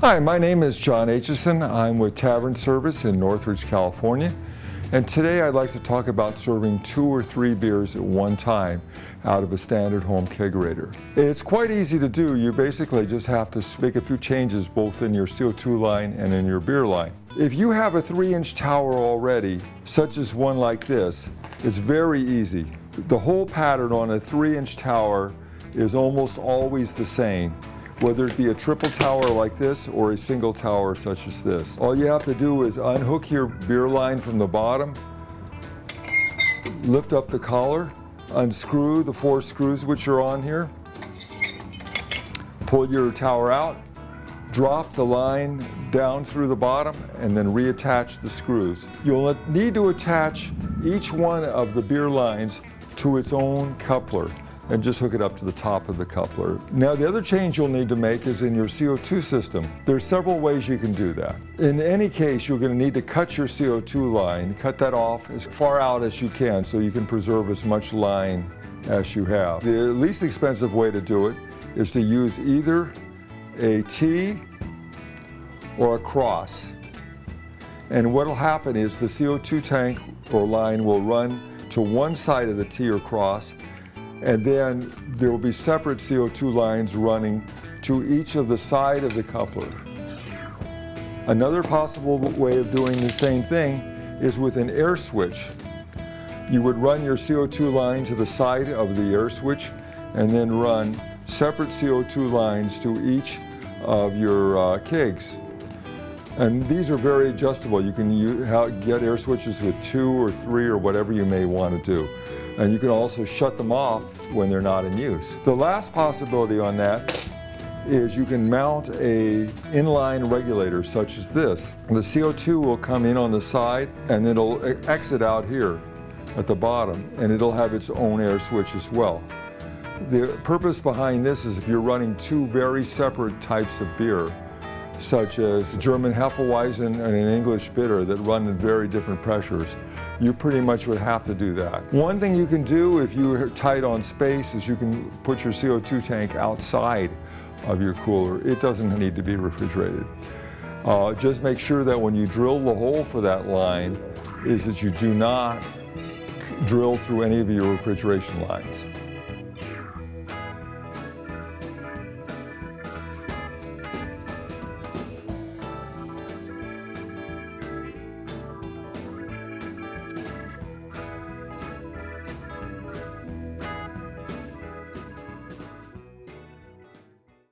Hi, my name is John Aitchison. I'm with Tavern Service in Northridge, California. And today I'd like to talk about serving 2 or 3 beers at one time out of a standard home kegerator. It's quite easy to do. You basically just have to make a few changes both in your CO2 line and in your beer line. If you have a 3-inch tower already, such as one like this, it's very easy. The whole pattern on a 3-inch tower is almost always the same, whether it be a triple tower like this or a single tower such as this. All you have to do is unhook your beer line from the bottom, lift up the collar, unscrew the 4 screws which are on here, pull your tower out, drop the line down through the bottom, and then reattach the screws. You'll need to attach each one of the beer lines to its own coupler and just hook it up to the top of the coupler. Now the other change you'll need to make is in your CO2 system. There's several ways you can do that. In any case, you're going to need to cut your CO2 line, cut that off as far out as you can so you can preserve as much line as you have. The least expensive way to do it is to use either a T or a cross. And what will happen is the CO2 tank or line will run to one side of the T or cross, and then there will be separate CO2 lines running to each of the side of the coupler. Another possible way of doing the same thing is with an air switch. You would run your CO2 line to the side of the air switch and then run separate CO2 lines to each of your kegs. And these are very adjustable. You can get air switches with 2 or 3 or whatever you may want to do. And you can also shut them off when they're not in use. The last possibility on that is you can mount a inline regulator such as this. The CO2 will come in on the side and it'll exit out here at the bottom, and it'll have its own air switch as well. The purpose behind this is if you're running 2 very separate types of beer, such as German Hefeweizen and an English bitter that run at very different pressures, you pretty much would have to do that. One thing you can do if you're tight on space is you can put your CO2 tank outside of your cooler. It doesn't need to be refrigerated. Just make sure that when you drill the hole for that line is that you do not drill through any of your refrigeration lines.